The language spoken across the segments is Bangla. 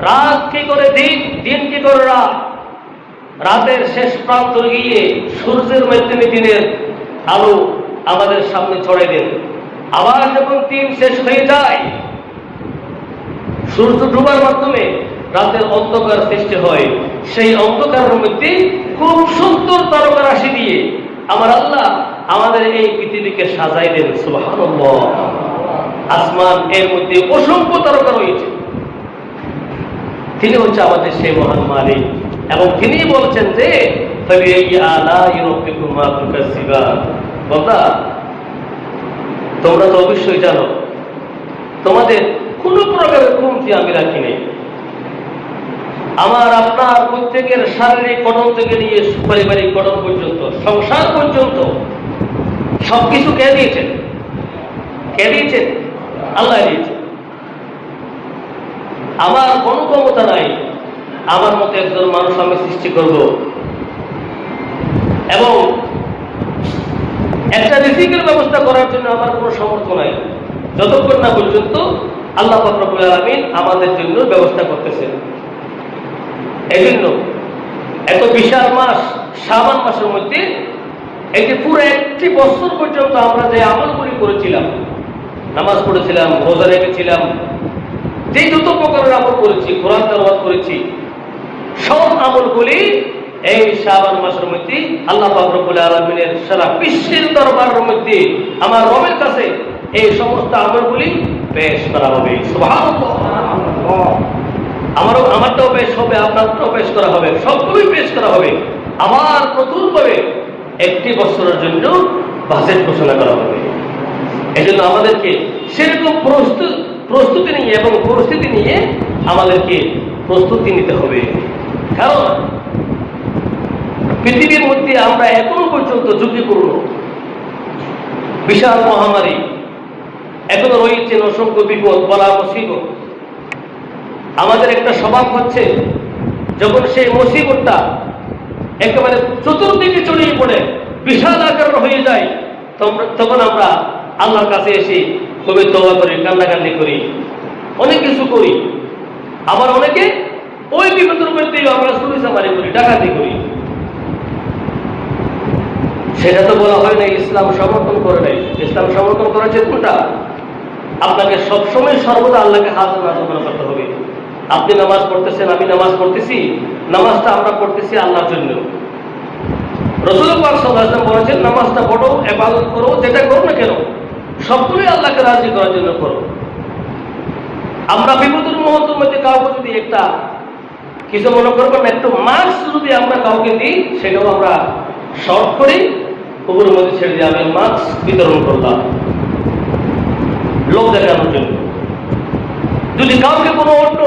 রাত কি করে দিন, দিন কি করে রাত। রাতের শেষ প্রান্ত গিয়ে সূর্যের মাধ্যমে দিনের আলো আমাদের সামনে ছড়াই দেন। আবার যখন দিন শেষ হয়ে যায়, সূর্য ডুবার মাধ্যমে রাতের অন্ধকার সৃষ্টি হয়। সেই অন্ধকারের মধ্যে খুব সুন্দর তারকা রাশি দিয়ে আমার আল্লাহ আমাদের এই পৃথিবীকে সাজাই দেন। সুবহানাল্লাহ। আসমান এর মধ্যে অসংখ্য তারকা রয়েছে। তিনি হচ্ছে আমাদের সেই মহান মালিক, এবং তিনি বলছেন যে বান্দা, তোমরা তো অবশ্যই জানো তোমাদের কোন প্রকারের কমতি আমি রাখি নাই। আমার আপনার প্রত্যেকের শারীরিক গঠন থেকে নিয়ে পারিবারিক গঠন পর্যন্ত, সংসার পর্যন্ত সবকিছু কে দিয়েছেন? কে দিয়েছেন? আল্লাহ দিয়েছেন। আমার কোনো ক্ষমতা নাই আমার মতো একজন মানুষ আমি সৃষ্টি করব এবং একটা রিজিকের ব্যবস্থা করার জন্য আমার কোনো সামর্থ্য নাই, যতক্ষণ না পর্যন্ত আল্লাহ পাক রব্বুল আলামিন আমাদের জন্য ব্যবস্থা করতেছেন। এই জন্য এত বিশাল মাস শাবান মাসের মধ্যে এই যে পুরো একটি বছর পর্যন্ত আমরা যে আমলগুলি করেছিলাম, নামাজ পড়েছিলাম, রোজা রেখেছিলাম, যে যত প্রকারের আমল করেছি, কোরআন তেলাওয়াত করেছি, সব আমলগুলি এই শাবান মাসের মধ্যে আল্লাহ পাক রব্বুল আলামিনের সারা বিশ্বের দরবারের মধ্যে আমার রবের কাছে এই সমস্ত আমলগুলি পেশ করা হবে। সুবহানাল্লাহ। আমারটাও পেশ হবে, আপনারটাও পেশ করা হবে, সবগুলোই পেশ করা হবে। আবার নতুনভাবে একটি বছরের জন্য বাজেট ঘোষণা করা হবে। এই জন্য আমাদেরকে সেরকম প্রস্তুতি নিয়ে এবং পরিস্থিতি নিয়ে আমাদেরকে প্রস্তুতি নিতে হবে। কারণ পৃথিবীর মধ্যে আমরা এখনো পর্যন্ত ঝুঁকিপূর্ণ বিশাল মহামারী, এখনো রয়েছেন অসংখ্য বিপদ, বলা মুসিবত। আমাদের একটা স্বভাব হচ্ছে যখন সেই মুসিবতটা একেবারে চতুর্দিকে ছড়িয়ে পড়ে বিশাল আকার হয়ে যায়, তখন আমরা আল্লাহর কাছে এসে খুবই তওবা করি, কান্নাকান্নি করি, অনেক কিছু করি। আবার অনেকে ওই বিপদের মধ্যে আমরা চুরিচামারি করি, ডাকাতি করি। সেটা তো বলা হয় না ইসলাম সমর্থন করে নাই। ইসলাম সমর্থন করেছে কোনটা? আপনাকে সবসময় সর্বদা আল্লাহকে হাজির নাজর করতে হবে। আপনি নামাজ পড়তেছেন, আমি নামাজ পড়তেছি, নামাজটা আমরা পড়তেছি আল্লাহর জন্য। রাসূল পাক সাল্লাল্লাহু আলাইহি ওয়াসাল্লাম বলেছেন, নামাজটা পড়ো, ইবাদত করো, যেটা করো না কেন সবগুলোই আল্লাহকে রাজি করার জন্য করো। আমরা বিপদের মুহূর্তের মধ্যে কাউকে যদি একটা কিছু মনে করবেন, একটু মাস্ক যদি আমরা কাউকে দিই, সেটাও আমরা শর্ট করি, কুকুরের মধ্যে ছেড়ে দিয়ে আমি মাস্ক বিতরণ করলাম লোক দেখানোর জন্য। যদি কাউকে কোনো অন্য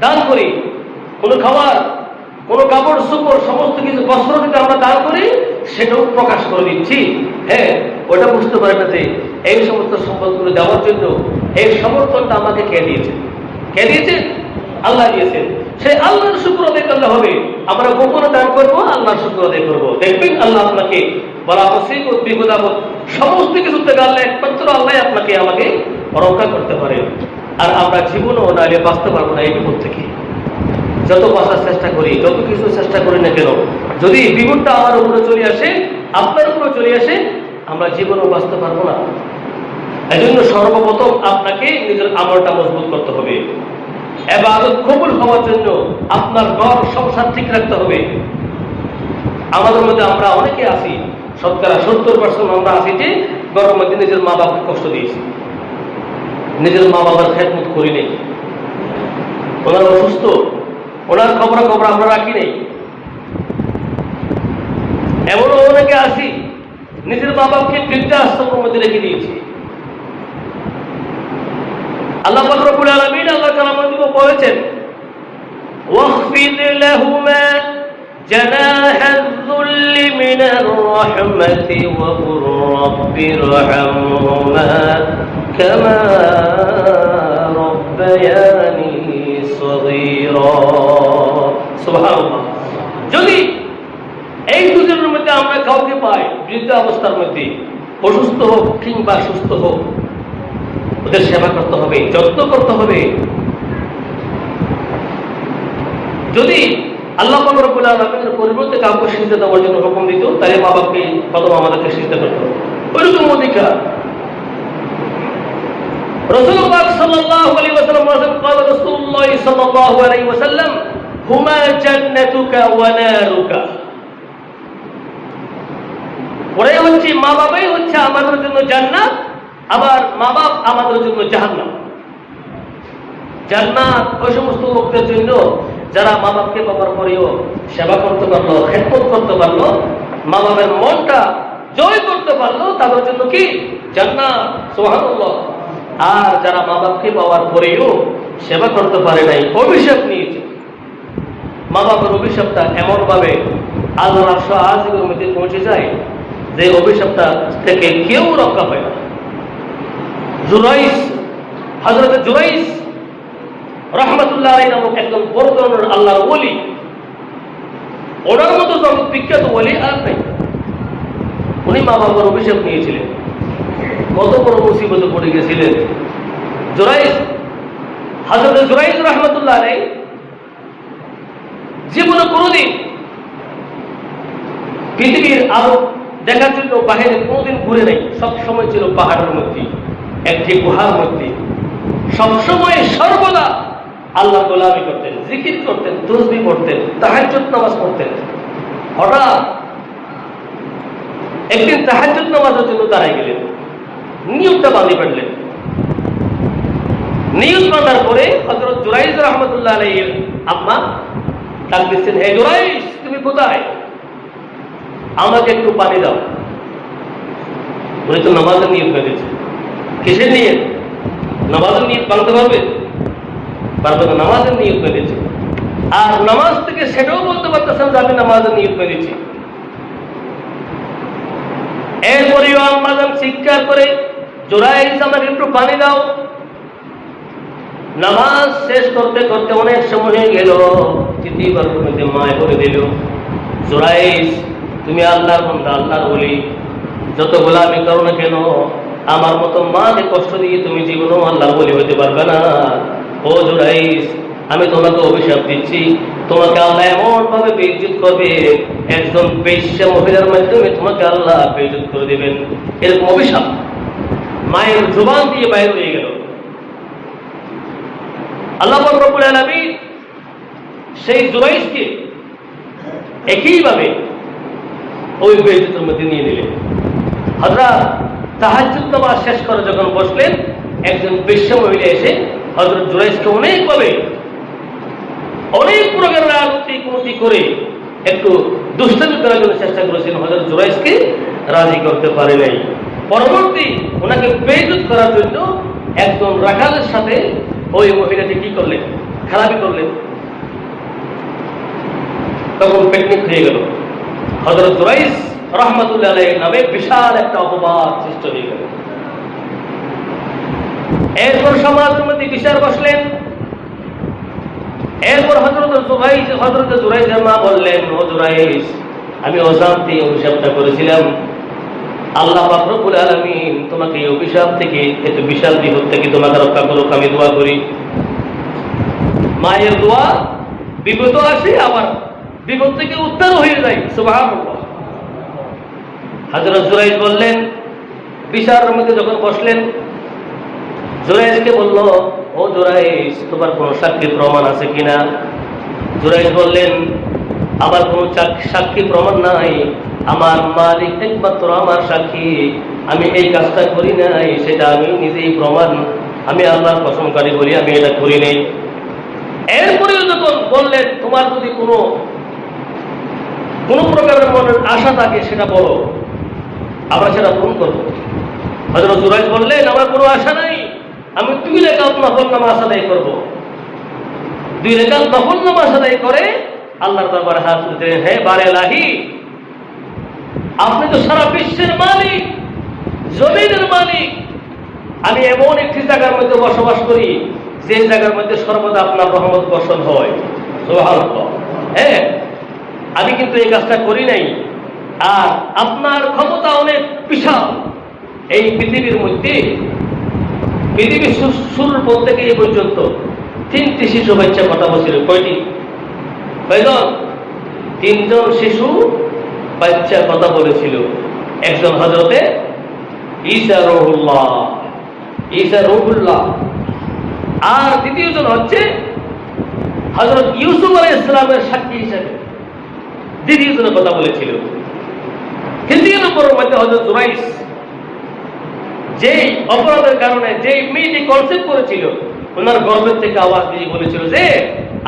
দান করি, কোনো খাবার, কোনো কাপড় চোপড়, সমস্ত কিছু বস্ত্র যদি আমরা দান করি, সেটাও প্রকাশ করে দিচ্ছি। হ্যাঁ, ওটা বুঝতে পারে না যে এই সমস্ত সম্পদগুলো দেওয়ার জন্য এই সমর্থনটা আমাকে কে দিয়েছে? কে দিয়েছে? আল্লাহ দিয়েছেন। সেই আল্লাহর শুকর আদায় করলে হবে। আমরা গোপনে দান করবো, আল্লাহর শুকর আদায় করবো। দেখবেন আল্লাহ আপনাকে বলা মুসিবত, বিপদ আপদ সমস্ত কিছু থেকে আল্লাহ, একমাত্র আল্লাহ আপনাকে আমাকে রক্ষা করতে পারে। আর আমরা জীবনও নাইলে বাঁচতে পারবো না এই বিপদ থেকে। যত বাঁচার চেষ্টা করি, যত কিছু চেষ্টা করি না কেন, যদি বিপদটা আমার উপরে চলে আসে, আপনার উপরে চলে আসে, আমরা জীবনও বাঁচতে পারবো না। এই জন্য সর্বপ্রথম আপনাকে নিজের আমলটা মজবুত করতে হবে। ইবাদত কবুল হওয়ার জন্য আপনার ঘর সংসার ঠিক রাখতে হবে। আমাদের মধ্যে আমরা অনেকে আছি, শতকরা 70% আমরা আছি যে ঘরের মধ্যে নিজের মা বাবাকে কষ্ট দিয়েছি, নিজের মা বাবার খেদমত করি নেই, ওনার অসুস্থ, ওনার খবর আমরা রাখি নেই। এমনও অনেকে আছি নিজের মা বাবাকে বৃদ্ধাশ্রমের মধ্যে রেখে দিয়েছি। আল্লাহ পাক রব্বুল আলামিন আল্লাহ তাআলা আমাদের বলেছেন, ওয়াখফিদ লাহুমা জানাহায যুল্লি মিনার রাহমাতি ওয়া কুর রাব্বিরহামহুমা কামা রাব্বায়ানি সগীরা। সুবহানাল্লাহ। যদি এই দুজনের মধ্যে আমরা কাউকে পাই বৃদ্ধ অবস্থার মধ্যে, অসুস্থ হোক কিংবা সুস্থ হোক, ওদের সেবা করতে হবে, যত্ন করতে হবে। যদি আল্লাহ পাক রব্বুল আলামিনের পরিবর্তে কাউকে সিজদা দেওয়ার জন্য হুকুম দিত, তাহলে মা বাপকে প্রথম আমাদেরকে সিজদা করতে হবে, ওইরকম অধিকার। রাসূলুল্লাহ সাল্লাল্লাহু আলাইহি ওয়াসাল্লাম বলেন, قال رسول الله صلى الله عليه وسلم هما جنتك ونارك। ওরাই হচ্ছে, মা বাবাই হচ্ছে আমাদের জন্য জান্নাত, আবার মা বাপ আমাদের জন্য জাহান্নাম। জান্নাত ওই সমস্ত লোকদের জন্য যারা মা বাপকে পাওয়ার পরেও সেবা করতে পারলো, খেদমত করতে পারলো, মা বাবার মনটা জয় করতে পারলো, তাদের জন্য কি জান্নাত, সুবহানাল্লাহ। আর যারা মা বাপকে পাওয়ার পরেও সেবা করতে পারে নাই, অভিশাপ নিয়েছে। মা বাবার অভিশাপটা এমন ভাবে আল্লাহর আরশ আজিমের মধ্যে পৌঁছে যায় যে অভিশাপটা থেকে কেউ রক্ষা পায় না। জুরাইস, হযরত জুরাইস রাহমাতুল্লাহ আলাইহি নামক একজন বড় ধরনের আল্লাহর ওলি, ওনার মতো জগৎ বিখ্যাত ওলি আর নাই। উনি মা বাবার অভিশাপ নিয়েছিলেন, কত বড় মুসিবতে পড়ে গেছিলেন জুরাইস। হযরত জুরাইস রাহমাতুল্লাহ আলাইহি জীবনে কোনোদিন পৃথিবীর আলো দেখার জন্য বাহিরে কোনোদিন ঘুরে নাই, সবসময় ছিল পাহাড়ের মধ্যে, একটি গুহার মধ্যে। সবসময় সর্বদা আল্লাহ গোলামি করতেন, জিকির করতেন, তাসবিহ পড়তেন, তাহাজ্জুদ নামাজ পড়তেন। হঠাৎ একদিন তাহাজ্জুদ নামাজের জন্য দাঁড়ায় গেলেন, নিয়মটা বাঁধে ফেললেন। নিয়ত বাঁধার পরে হযরত জুরাইস রাহমাতুল্লাহ আলাইহির আম্মা ডাক দিচ্ছেন, হে জুরাইস, তুমি কোথায়? আমাকে একটু পানি দাও। উনি তো নামাজের নিয়ত বেঁধেছে। কিসের নিয়ত? নামাজের নিয়ত ভাঙতে পারবে? পারবে না, নামাজের নিয়ত বেঁধেছে। আর নামাজ থেকে সেটাও বলতে পারতেছেন যে আমি নামাজের নিয়ত বেঁধেছি। এরপরেও আম্মাজান চিৎকার করে, জুরাইস, আমাকে একটু পানি দাও। নামাজ শেষ করতে করতে অনেক সময় হয়ে গেল, তৃতীয়বার মধ্যে মায় বলে দিল, জুরাইস, তুমি আল্লাহর বান্দা, আল্লাহর ওলি, যত গোলামি করো না কেন, আমার মতো মাকে কষ্ট দিয়ে তুমি জীবনেও আল্লাহর ওলি হতে পারবে না। ও জুরাইস, আমি তোমাকে অভিশাপ দিচ্ছি, তোমাকে আল্লাহ এমন ভাবে বেইজ্জত করবে, একজন বেশ্যা মহিলার মাধ্যমে তোমাকে আল্লাহ বেইজ্জত করে দেবেন। এরকম অভিশাপ মায়ের জবান দিয়ে বাইরে হয়ে গেল। আল্লাহ পাক রব্বুল আলামিন সেই জুরাইসকে একইভাবে ওই বেইজ্জতের মধ্যে নিয়ে নিলেন। হযরত তাহাজ্জুদ নামাজ শেষ করে যখন বসলেন, একজন বেশ্যা মহিলা এসে হযরত জুরাইসকে অনেকভাবে অনেক প্রকারের আরতি কুনতি করে একটু দুষ্টামি করার জন্য চেষ্টা করেছেন। হযরত জুরাইসকে রাজি করতে পারে নাই। পরবর্তী ওনাকে বেইজ্জত করার জন্য একজন রাখালের সাথে ওই মহিলাটি কি করলেন? খারাপি করলেন। তখন পেটনিক হয়ে গেল। হযরত জুরাইস রাহমাতুল্লাহ আলাইহির নামে বিশাল একটা অপবাদ সৃষ্টি হয়ে গেল। এরপর সমাজের মধ্যে বিচার বসলেন। এরপর হযরত জুরাইসের মা বললেন, ও জুরাইস, আমি অজান্তে অভিশাপটা করেছিলাম। আল্লাহ পাক রব্বুল আলামিন তোমাকে এই অভিশাপ থেকে, এত বিশাল বিপদ থেকে তোমাকে রক্ষা করুক, আমি দোয়া করি। মায়ের দোয়া বিপদ আসে, আবার বিপদ থেকে উদ্ধার হয়ে যায়। সুবহানাল্লাহ। হযরত জুরাইস বললেন, বিচারের মধ্যে যখন বসলেন, জুরাইসকে বলল, ও জুরাইস, তোমার কোন সাক্ষী প্রমাণ আছে কিনা? জুরাইস বললেন, আমার কোন সাক্ষী প্রমাণ নাই, আমার মালিক একমাত্র আমার সাক্ষী, আমি এই কাজটা করি নাই, সেটা আমি নিজেই প্রমাণ, আমি আল্লাহর কসমকারী বলি আমি এটা করি নাই। এরপরেও যখন বললেন, তোমার যদি কোনো প্রকারের মনের আশা থাকে সেটা বলো, আমরা সেটা পূরণ করবো। হযরত জুরাইস বললেন, আমার কোনো আশা নাই, আমি 2 রাকাত নফল নামাজ আদায় করবো। 2 রাকাত নফল নামাজ আদায় করে আল্লাহর দরবারে হাত তুলে, হে বারে ইলাহি, আপনি তো সারা বিশ্বের মালিক, জমিনের মালিক, আমি এমন একটি জায়গার মধ্যে বসবাস করি যে জায়গার মধ্যে সর্বদা আপনার রহমত বর্ষণ হয়। সুবহানাল্লাহ। হ্যাঁ, আমি কিন্তু এই কাজটা করি নাই, আর আপনার ক্ষমতা অনেক বিশাল। এই পৃথিবীর মধ্যে, পৃথিবীর শুরুর পর থেকে এই পর্যন্ত 3টি শিশু বাচ্চা কথা বলছিল। কয়টি? কয়জন? তিনজন শিশু বাচ্চা কথা বলেছিল। একজন হযরতে ঈসা রূহুল্লাহ, ঈসা রূহুল্লাহ, আর দ্বিতীয়জন হচ্ছে হযরত ইউসুফ আলাইহিস সালামের সাক্ষী হিসেবে দ্বিতীয়জনের কথা বলেছিল। তৃতীয় নম্বরের মধ্যে হযরত জুরাইস, যেই অপরাধের কারণে যেই মেয়েটি কনসেপ্ট করেছিল, ওনার গর্ভের থেকে আওয়াজ দিয়ে বলেছিল যে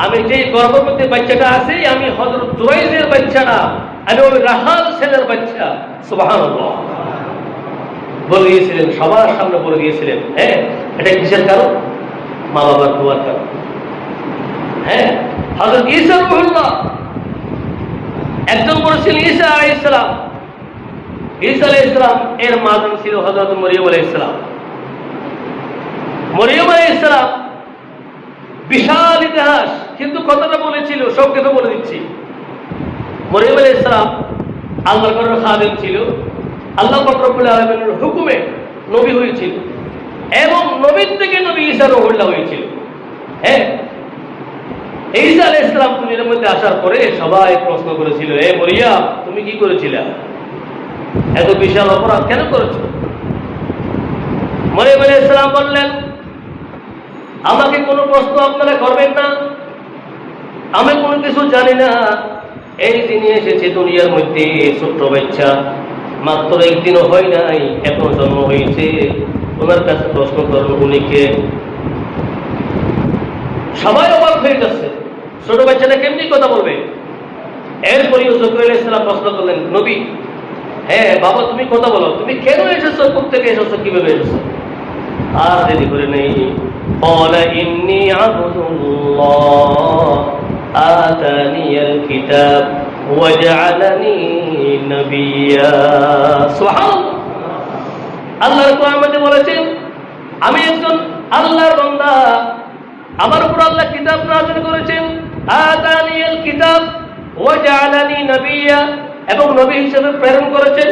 আমি যেই গর্ভবতী বাচ্চাটা আছে আমি হযরত জুরাইসের বাচ্চা না, আমি ওই রাহাল ছেলের বাচ্চা। সুবহানাল্লাহ বলে দিয়েছিলেন, সবার সামনে বলে দিয়েছিলেন। হ্যাঁ, এটা কিসের কারণ? মা বাবার দোয়ার কারণ। হ্যাঁ, হযরত ঈসা রূহুল্লাহ, একজন বলেছিলেন ঈসা আলাইহিস সালাম। ঈসা আলাইহিস সালাম এর মা ছিল হযরত মরিয়ম আলাইহিস সালাম। মরিয়ম আলাইহিস সালাম বিশাল ইতিহাস, কিন্তু কথাটা বলেছিল সংক্ষেপে বলে দিচ্ছি। মরিয়ম আলাইহিস সালাম আল্লাহর ঘরের খাদেম ছিল, আল্লাহ পাক রব্বুল আলামিনের হুকুমে নবী হয়েছিল, এবং নবীর থেকে নবী ঈসা রূহুল্লাহ হয়েছিল। হ্যাঁ, ঈসা আলাইহিস সালাম দুনিয়ার মধ্যে আসার পরে সবাই প্রশ্ন করেছিল, এ মরিয়ম, তুমি কি করেছিলে? এত বিশাল অপরাধ কেন করেছো? মরিয়ম আলাইহিস সালাম বললেন, আমাকে কোনো প্রশ্ন আপনারা করবেন না, আমি কোনো কিছু জানি না। এই দিনে এসেছে দুনিয়ার মধ্যে ছোট্ট বাচ্চা, মাত্র একদিনও হয় নাই, এখন জন্ম হয়েছে, ওনার কাছে প্রশ্ন করুন উনি কে? সবাই অবাক হয়ে যাচ্ছে, ছোট বাচ্চাটা কেমনি কথা বলবে? এরপরেও জিবরাইল আলাইহিস সালাম প্রশ্ন করলেন, নবী, হ্যাঁ বাবা তুমি কথা বলো, তুমি কেন এসেছো, কোথেকে এসেছো, কিভাবে এসেছো? আর দেরি করে নেই, قال إني عبد الله آتاني الكتاب وجعلني نبيا। সুবহানাল্লাহ, আল্লাহর কোরআন মধ্যে বলেছেন আমি একজন আল্লাহর বান্দা, আমার উপর আল্লাহ কিতাব নাযিল করেছেন, আতানিয়াল কিতাব ওয়া জাআলানি নাবিয়্যা, এবং নবী হিসেবে প্রেরণ করেছেন,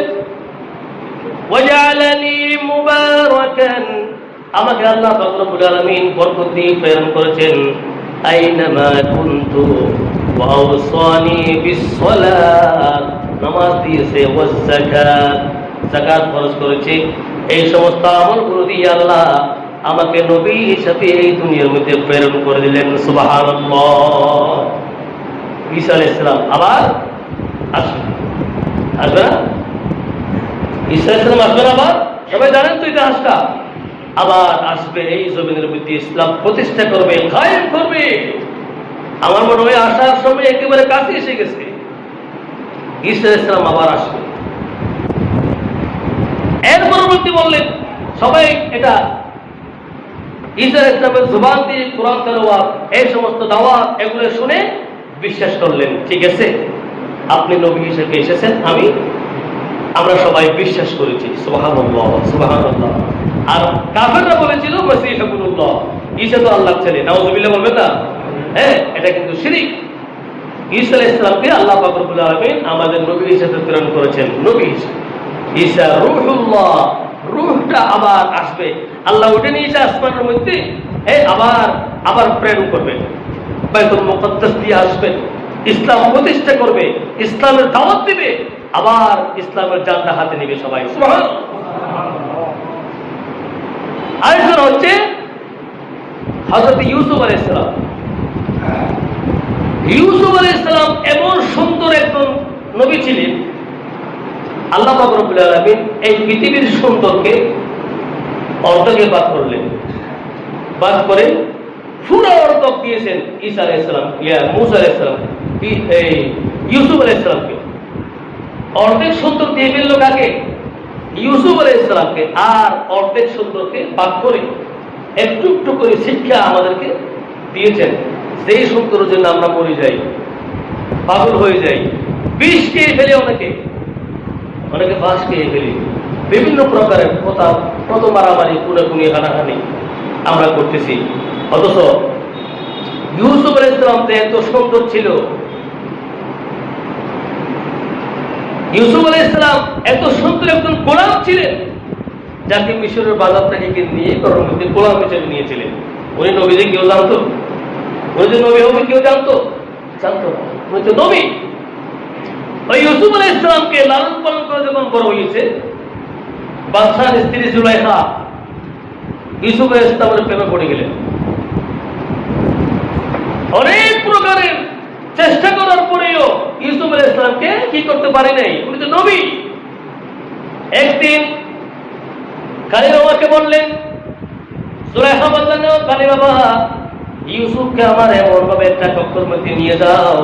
ওয়া জাআলানি মুবারাকান, আমাকে আল্লাহ পাক রব্বুল আলামিন বরকত দিয়ে প্রেরণ করেছেন, আইনামা কুনতু ওয়া আওসানি বিসসালাত, নামাজ দিয়েছে, ওয়াজ যাকাত, যাকাত ফরজ করেছে। এই সমস্ত আমলগুলো দিয়ে আল্লাহ আমাকে নবী হিসেবে এই দুনিয়ার মধ্যে প্রেরণ করে দিলেন। সুবহানাল্লাহ। ঈসা আলাইহিস সালাম আবার আসবে না? ঈসা আলাইহিস সালাম আসবে না আবার? সবাই জানেন তো ইতিহাসটা। আবার আসবে, এই জমিনের মধ্যে ইসলাম প্রতিষ্ঠা করবে, কায়েম করবে। আমার মনে হয় আসার সময় একেবারে কাছে এসে গেছে। ঈসা আলাইহিস সালাম আবার আসবে। এর পরবর্তী বললেন সবাই এটা ঈসা আলাইহিস সালামের জবান দিয়ে কোরআন তেলাওয়াত, এই সমস্ত দাওয়াত, এগুলো শুনে বিশ্বাস করলেন, ঠিক আছে আপনি নবী হিসেবে এসেছেন, আমরা সবাই বিশ্বাস করেছি। সুবহানাল্লাহ, সুবহানাল্লাহ। আর কাফেররা বলেছিল মসিহ ইবনুল্লাহ, ঈসা তো আল্লাহর ছেলে, নাউযুবিল্লাহ বলবেন না? হ্যাঁ, এটা কিন্তু শিরক। ঈসা আলাইহিস সালামকে আল্লাহ পাক রব্বুল আলামিন আমাদের নবী হিসেবে প্রেরণ করেছেন, নবী হিসেবে। ঈসা রূহুল্লাহ, রূহটা আবার আসবে, আল্লাহ উঠে নিয়ে এসে আসমানের মধ্যে আবার প্রেরণ করবেন, বাইতুল মুকাদ্দাস দিয়ে আসবেন, ইসলাম প্রতিষ্ঠা করবে, ইসলামের দাওয়াত দিবে, আবার ইসলামের জানটা হাতে নিবে সবাই। সুবহানাল্লাহ। আরেকজন হচ্ছে হযরত ইউসুফ আলাইহিস সালাম। ইউসুফ আলাইহিস সালাম এমন সুন্দর একজন নবী ছিলেন, আল্লাহ পাক রব্বুল আলামিন এই পৃথিবীর সুন্দরকে অর্ধেকে ভাগ করলেন, ভাগ করে পুরো অর্ধেক দিয়েছেন ঈসা আলাইহিস সালাম, মুসা আলাইহিস সালাম, ইউসুফ আলাইহিস সালামকে। অর্ধেক সুন্দর দিয়ে ফেললো কাকে? ইউসুফ আলাইহিস সালামকে। আর অর্ধেক সুন্দরকে ভাগ করে একটু একটু করে শিক্ষা আমাদেরকে দিয়েছেন, সেই সুন্দরের জন্য আমরা মরে যাই, পাগল হয়ে যাই, বিষ খেয়ে ফেলে, অনেকে বাস খেয়ে ফেলি, বিভিন্ন প্রকারের কথা, কত মারামারি, খুনাখুনি, হানাহানি আমরা করতেছি। অথচ ইউসুফ আলাইহিস সালাম তো এত সুন্দর ছিল, ইউসুফ আলাইহিস সালাম এত সুন্দর একজন গোলাম ছিলেন, যাকে মিশরের বাজার থেকে নিয়ে করার মধ্যে গোলাম হিসেবে নিয়েছিলেন। উনি নবী যে কেউ জানতো? উনি যে নবী হবে কেউ জানতো না। উনি তো নবী। ওই ইউসুফ আলাইহিস সালামকে লালন পালন করে যখন বড় হয়েছে, বাদশার স্ত্রী জুলাইখা ইউসুফ আলাইহিস সালামের প্রেমে পড়ে গেলেন। অনেক প্রকারের চেষ্টা করার পরেও ইউসুফ আলাইহিস সালামকে কি করতে পারে নাই, উনি তো নবী। একদিন কালী বাবাকে বললেন, জুলাইখা বললেন, কালী বাবা, ইউসুফকে আমার এমন ভাবে একটা কক্ষের মধ্যে নিয়ে যাও,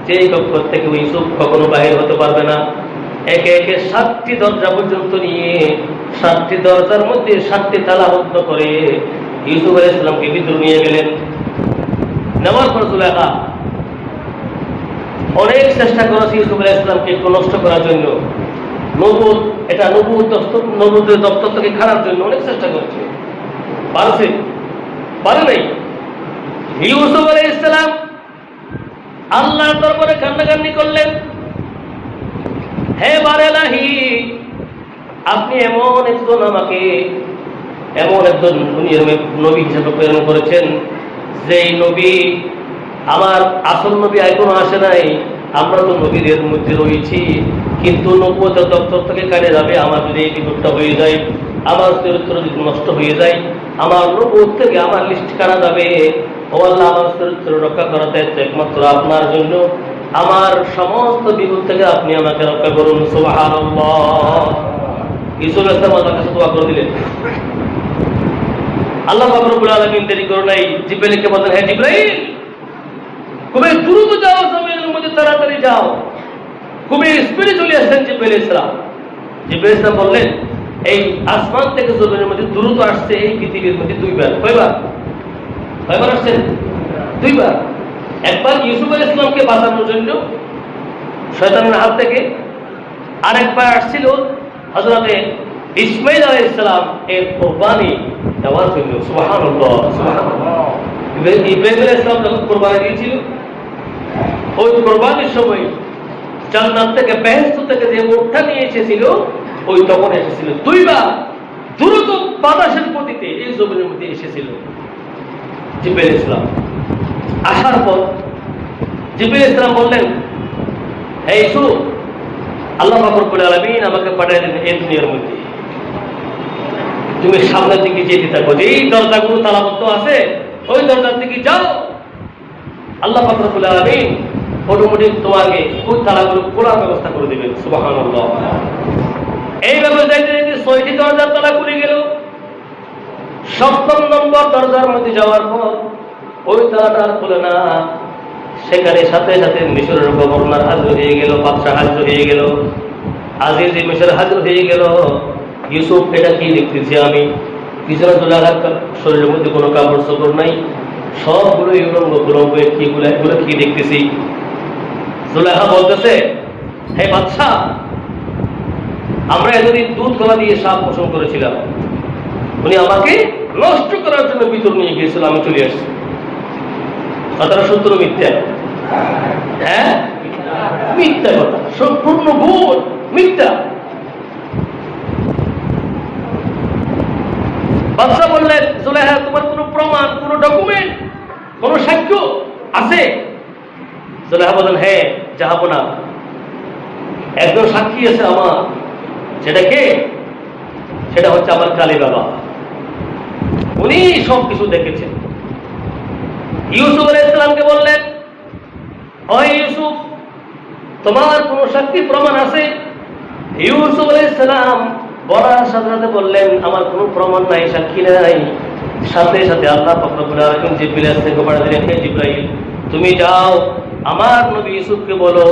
যে কক্ষ থেকে ইউসুফ কখনো বাহির হতে পারবে না। একে একে 7টি দরজা পর্যন্ত নিয়ে 7টি দরজার মধ্যে 7টি তালাবদ্ধ করে ইউসুফ আলাইহিস সালামকে ভিতরে নিয়ে গেলেন। নেওয়ার পর জুলাইখা অনেক চেষ্টা করেছে ইউসুফ আলাইহিস সালামকে একটু নষ্ট করার জন্য, নবুতের দপ্তর থেকে খারার জন্য অনেক চেষ্টা করেছে, পারে নাই। ইউসুফ আলাইহিস সালাম আল্লাহর দরবারে কান্নাকান্নি করলেন, হে বারেলাহি, আপনি এমন একজন দুনিয়ার নবী হিসেবে প্রেরণ করেছেন, যেই নবী আমার আসল নবী এখনো আসে নাই। আমরা তো নবীদের মধ্যে রয়েছি, কিন্তু নবুয়তের দপ্তর থেকে কাটে যাবে। আমার যদি এই বিপদটা হয়ে যায়, আমার চরিত্র যদি নষ্ট হয়ে যায়, আমার নবুয়ত থেকে আমার লিস্ট কাটা যাবে। ও আল্লাহ, আমার চরিত্র রক্ষা করাতে একমাত্র আপনার জন্য। আমার সমস্ত বিপদ থেকে আপনি আমাকে রক্ষা করুন। সুবহানাল্লাহ। ইউসুফ আলাইহিস সালাম আল্লাহর কাছে দোয়া করে দিলেন। আল্লাহ পাক রব্বুল আলামিন দেরি করে নাই, জিবরাইলকে বলেন, হে জিবরাইল, খুবই দ্রুত যাও, জমিনের মধ্যে তাড়াতাড়ি যাও। খুবই স্পিডে চলে আসছেন জিবরাইল আলাইহিস সালাম। জিবরাইল আলাইহিস সালাম বললেন, এই আসমান থেকে জমিনের মধ্যে দ্রুত আসছে এই পৃথিবীর মধ্যে 2 বার। কয়বার আসছেন? 2 বার। একবার ইউসুফ আলাইহিস সালামকে বাঁচানোর জন্য শয়তানের হাত থেকে, আরেকবার আসছিল হযরতে ইসমাঈল আলাইহিস সালাম এর কুরবানি দেওয়ার জন্য। সুবহানাল্লাহ, সুবহানাল্লাহ। ইব্রাহিম আলাইহিস সালাম যখন কুরবানি দিয়েছিল, ওই কুরবানির সময় জান্নাত থেকে, বেহেশত থেকে যে উটটা নিয়ে এসেছিল, ওই তখন এসেছিল 2 বার দ্রুত বাতাসের গতিতে এই জমিনের মধ্যে এসেছিল জিবরাইল আলাইহিস সালাম। আসার পর জিবরাইল আলাইহিস সালাম বললেন, হে ইউসুফ, আল্লাহ পাক রব্বুল আলামিন আমাকে পাঠিয়েছেন এই দুনিয়ার মধ্যে, তুমি সামনের দিকে যেতে থাকো, যেই দরজাগুলো তালাবদ্ধ আছে ওই দরজার দিকে যাও। আল্লাহ পাক রব্বুল আলামিন অটোমেটিক তোমাকে ওই তালাগুলো খোলার ব্যবস্থা করে দিবেন। সুবহানাল্লাহ। এইভাবে যাইতে যাইতে 6টি দরজার তালা খুলে গেল। 7ম নম্বর দরজার মধ্যে যাওয়ার পর ওই তালাটা আর খুলে না। সেখানে সাথে সাথে মিশরের গভর্নর হাজির হয়ে গেল, বাদশাহ হাজির হয়ে গেল, আজিজ মিশর হাজির হয়ে গেল। ইউসুফ, এটা কি দেখতেছি আমি? পিছনে জুলাইখার শরীরের মধ্যে কোনো কাপড় চোপড় নাই, সবগুলো উলঙ্গ কুলঙ্গ, এগুলো কি দেখতেছি? জুলাইখা বলতেছে, হে বাদশাহ, আমরা এতদিন দুধ গলা দিয়ে সাপ পোষণ করেছিলাম, উনি আমাকে নষ্ট করার জন্য ভিতর নিয়ে গিয়েছিল, আমি চলে আসছি। কথাটা সত্য না মিথ্যা? হ্যাঁ, মিথ্যা কথা, সম্পূর্ণ ভুল, মিথ্যা। বাদশা বললেন, জুলাইখা, তোমার কোনো প্রমাণ, কোনো ডকুমেন্ট, কোনো সাক্ষ্য আছে? জুলাইখা বললেন, হ্যাঁ জাহাপনা, একজন সাক্ষী আছে আমার। সেটা কে? সেটা হচ্ছে আমার কালী বাবা, উনি সব কিছু দেখেছেন। ইউসুফ আলাইহিস সালামকে বললেন, ও ইউসুফ, তোমার কোনো সাক্ষী প্রমাণ আছে? ইউসুফ আলাইহিস সালাম বলার সাথে সাথে বললেন, আমার কোনো প্রমাণ নাই, সাক্ষী নাই। সাথে সাথে আল্লাহ পাক রব্বুল আলামিন জিবরাইল থেকে পাঠিয়ে দিলেন, হে জিবরাইল, তুমি যাও, আমার নবী ইউসুফকে বলো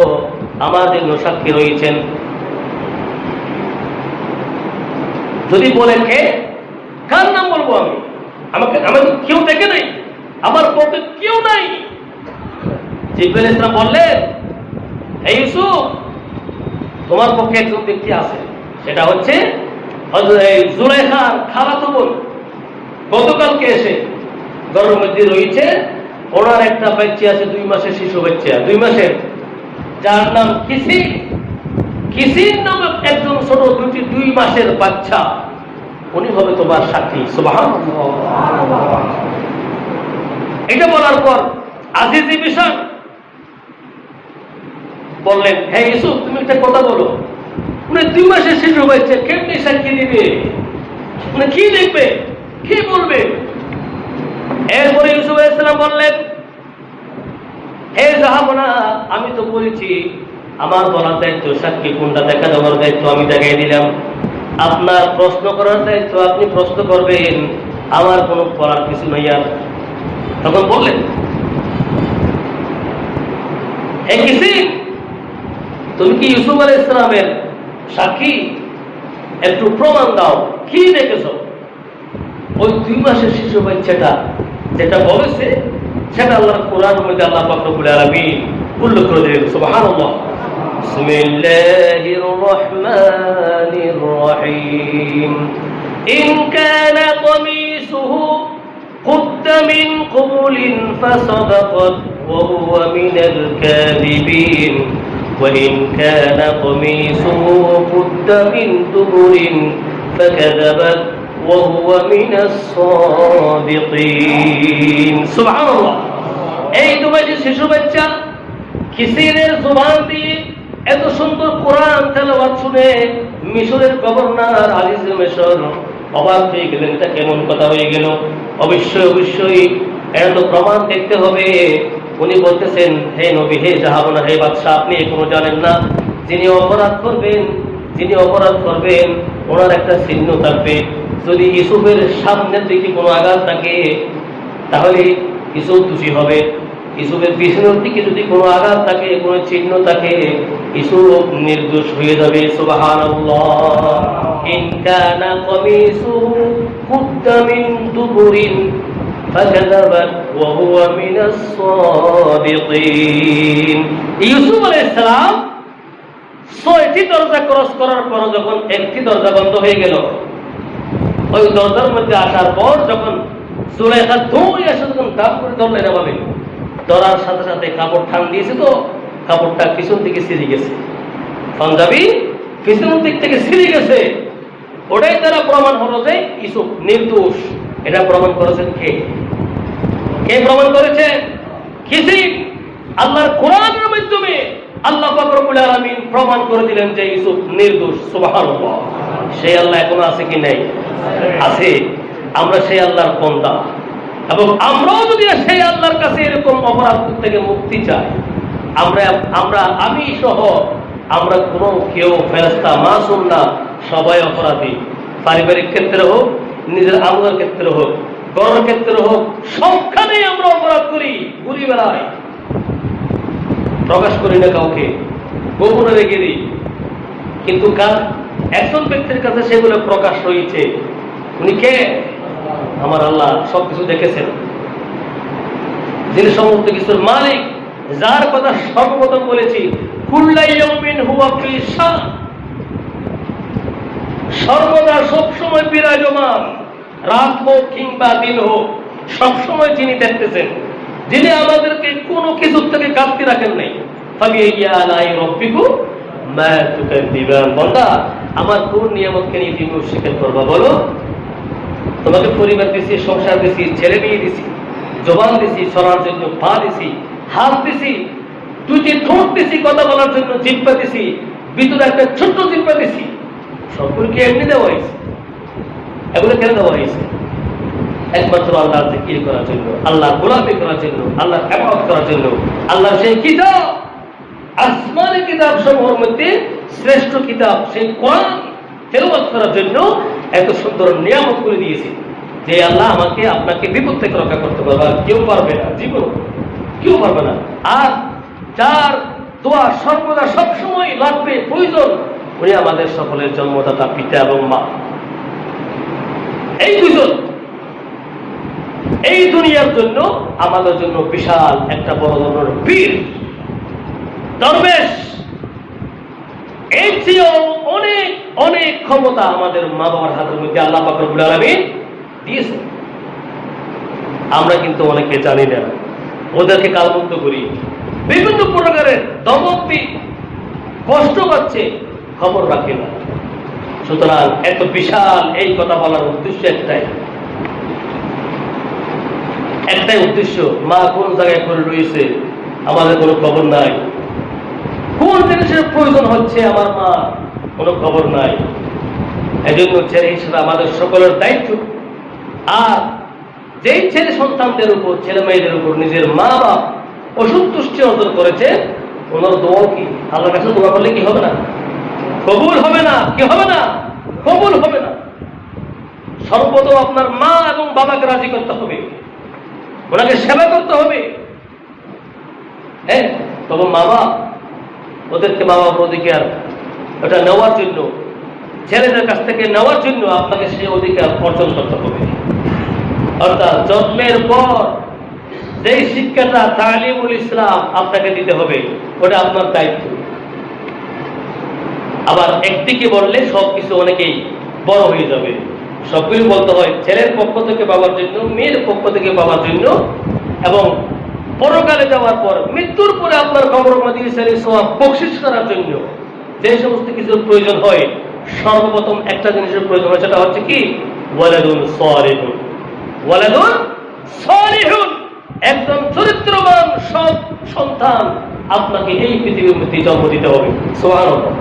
আমার জন্য সাক্ষী রয়েছেন। যদি বলে কে, কার নাম বলবো আমি? আমাকে কেউ দেখে নাই, আমার পক্ষে কেউ নাই। জিবরাইল আলাইহিস সালাম বললেন, হে ইউসুফ, তোমার পক্ষে একজন ব্যক্তি আছে, সেটা হচ্ছে জুলাইখার খালাতো বোন। গতকালকে এসে ঘরের মধ্যে রয়েছে, ওনার একটা বাচ্চা আছে, 2 মাসের শিশু বাচ্চা, 2 মাসের, যার নাম কিসির নামে একজন ছোট 2 মাসের বাচ্চা, উনি হবে তোমার সাক্ষী। সুবহানাল্লাহ। এটা বলার পর আজিজ মিশর বললেন, হে ইউসুফ, তুমি একটা কথা বলো। উনি 2 মাসের শিশু বাচ্চা, কেমনি সাক্ষী দিবে? উনি কি দেখবে, কি বলবে? এরপরে ইউসুফ আলাইহিস সালাম বললেন, হে জাহাবনা, আমি তো বলেছি আমার বলার দায়িত্ব, সাক্ষী কোনটা দেখা দেওয়ার দায়িত্ব আমি দেখাই দিলাম। আপনার প্রশ্ন করার দায়িত্ব আপনি প্রশ্ন করবেন, আমার কোনো করার কিছু নাই। আর তখন বললেন, হে কিসি, তুমি কি ইউসুফ আলাইহিস সালামের সাক্ষী? একটু প্রমাণ দাও, কি দেখেছো? ওই 2 মাসের শিশু বাচ্চাটা যেটা বলেছে সেটা আল্লাহর কোরআনের মধ্যে আল্লাহ পাক রব্বুল আলামিন উল্লেখ করে দিলেন। সুবহানাল্লাহ। বিসমিল্লাহির রহমানির রহিম। ইন কানা কমিসুহু কুদ্দা মিন কুবুলিন ফাসাদাকাত ওয়া হুয়া মিনাল কাযিবিন ওয়া ইন কানা কমিসুহু কুদ্দা মিন দুবুরিন ফাকাযাবাত وهو من الصادقين سبحان الله। এই তোমার যে শিশু বাচ্চা কিসিরের জবান দিয়ে এত সুন্দর কোরআন তেলাওয়াত শুনে মিশরের গভর্নর আজিজ মিশর অবাক হয়ে গেলেন, এটা কেমন কথা হয়ে গেল? অবশ্যই এত প্রমাণ দেখতে হবে। উনি বলতেছেন, হে নবী, হে জাহাবনা, হে বাদশাহ, আপনি এখনো জানেন না যিনি অপরাধ করবেন ওনার একটা চিহ্ন থাকবে। যদি ইউসুফের সামনের দিকে কোনো আঘাত থাকে তাহলে ইউসুফ দোষী হবে। ইউসুফের পিছনের দিকে যদি কোনো আঘাত থাকে, কোনো চিহ্ন থাকে, ইউসুফ নির্দোষ হয়ে যাবে। সুবহানাল্লাহ। ইন কানা কমিসুহু কুদ্দা মিন দুবুরিন ফাকাযাবাত ওয়া হুয়া মিনাস সাদিকিন। ইউসুফ আলাইহিস সালাম 6টি দরজা ক্রস করার পর যখন একটি দরজা বন্ধ হয়ে গেল, ওই দরজার মধ্যে আসার পর যখন সুলাইখা দৌড়ে এসে যখন দাপ করে ধরলেন, এভাবে ধরার সাথে সাথে কাপড় টান দিয়েছে, তো কাপড়টা পিছন দিকে ছিঁড়ে গেছে, পাঞ্জাবি পিছন দিক থেকে ছিঁড়ে গেছে। ওটাই তারা প্রমাণ হলো যে ইউসুফ নির্দোষ। এটা প্রমাণ করেছেন কে? প্রমাণ করেছে? কিসি। আল্লাহর কোরআনের মাধ্যমে আল্লাহ পাক রব্বুল আলামিন প্রমাণ করে দিলেন যে ইউসুফ নির্দোষ। সুবহানাল্লাহ। সেই আল্লাহ এখনো আছে কি নাই? আছে। আমরা সেই আল্লাহর বান্দা, এবং আমরাও যদি সেই আল্লাহর কাছে এরকম অপরাধ থেকে মুক্তি চাই, আমি সহ আমরা কোনো কেউ ফেরেশতা মাসুম না, সবাই অপরাধী। পারিবারিক ক্ষেত্রে হোক, নিজের আমলের ক্ষেত্রে হোক, কর্মের ক্ষেত্রে হোক, সবখানেই আমরা অপরাধ করি, ঘুরি বেড়াই, প্রকাশ করি না কাউকে, গোপনে রেখে দিই। কিন্তু একজন ব্যক্তির কাছে সেগুলো প্রকাশ হয়েছে। উনি কে? আমার আল্লাহ সবকিছু দেখেছেন, যিনি সমস্ত কিছুর মালিক, যার কথা সর্বপ্রথম বলেছি, কুল্লা ইয়াউমিন হুয়া ফি শান, সর্বদা সবসময় বিরাজমান, রাত হোক কিংবা দিন হোক, সবসময় যিনি দেখতেছেন, যিনি আমাদেরকে কোনো কিছুর থেকে কাটতে রাখেন নাই। ফাবিআইয়ি আলাই রাব্বিকুম মা তুকাযযিবান। বান্দা, আমার কোন নিয়ামতকে নিয়ে তুমি অস্বীকার করবা বলো? তোমাকে পরিবার দিছি, সংসার দিছি, ছেলে মেয়ে দিছি, জবান দিছি চলার জন্য, পা দিছি, হাত দিছি, 2টি ঠোঁট দিছি কথা বলার জন্য, জিহ্বা দিছি, ভিতরে একটা ছোট্ট জিহ্বা দিছি। সবগুলোকে এমনি দেওয়া হয়েছে। এগুলো কেন দেওয়া হয়েছে? একমাত্র আল্লাহর জিকির করার জন্য, আল্লাহর গোলামি করার জন্য, আল্লাহর ইবাদত করার জন্য। আল্লাহর সেই কিতাব, আসমানি কিতাব সমূহের মধ্যে শ্রেষ্ঠ কিতাব সেই কোরআন তেলাওয়াত করার জন্য এত সুন্দর নিয়ামত করে দিয়েছে যে আল্লাহ আমাকে আপনাকে বিপদ থেকে রক্ষা করতে পারবে, আর কেউ পারবে না, জীবন কেউ পারবে না। আর যার দোয়া সর্বদা সবসময় লাগবে, প্রয়োজন, উনি আমাদের সকলের জন্মদাতা পিতা এবং মা। এই দুজন এই দুনিয়ার জন্য আমাদের জন্য বিশাল একটা বড় ধরনের বীর দরবেশ। এর চেয়েও অনেক অনেক ক্ষমতা আমাদের মা বাবার হাতের মধ্যে আল্লাহ পাক রব্বুল আলামিন দিয়েছে। আমরা কিন্তু অনেকে জানি না, ওদেরকে কালমুক্ত করি, বিভিন্ন প্রকারের ধমক দিই, কষ্ট পাচ্ছে, খবর রাখি না। সুতরাং এত বিশাল এই কথা বলার উদ্দেশ্য একটাই উদ্দেশ্য, মা কোন জায়গায় করে রয়েছে আমাদের কোনো খবর নাই। কোন জিনিসের প্রয়োজন হচ্ছে আমার মা কোনো খবর নাই। এজন্য ছেলে হিসেবে আমাদের সকলের দায়িত্ব, আর যেই ছেলে সন্তানদের উপর, ছেলে মেয়েদের উপর নিজের মা বাপ অসন্তুষ্টি অর্জন করেছে, ওনার দোয়া কি? আল্লাহর কাছে দোয়া করলে কি হবে না? কবুল হবে না। কি হবে না? কবুল হবে না। সর্বপ্রথম আপনার মা এবং বাবাকে রাজি করতে হবে, ওনাকে সেবা করতে হবে। হ্যাঁ, তবে মা বাপ, ওদেরকে মা বাবার অধিকার ওটা নেওয়ার জন্য, ছেলেদের কাছ থেকে নেওয়ার জন্য আপনাকে সেই অধিকার অর্জন করতে হবে। অর্থাৎ জন্মের পর যেই শিক্ষাটা তালিমুল ইসলাম আপনাকে দিতে হবে, ওটা আপনার দায়িত্ব। আবার একদিকে বললে সবকিছু অনেকেই বড় হয়ে যাবে, সবগুলো বলতে হয় ছেলের পক্ষ থেকে বাবার জন্য, মেয়ের পক্ষ থেকে বাবার জন্য, এবং পরকালে যাওয়ার পর, মৃত্যুর পরে আপনার কবর মাদিয়েছেন সওয়াব বকশিশ করার জন্য যে সমস্ত কিছুর প্রয়োজন হয়, সর্বপ্রথম একটা জিনিসের প্রয়োজন হয়, সেটা হচ্ছে কি? ওয়ালাদুন সালিহুন। ওয়ালাদুন সালিহুন, একজন চরিত্রবান সৎ সন্তান আপনাকে এই পৃথিবীর মধ্যে জন্ম দিতে হবে। সুবহানাল্লাহ।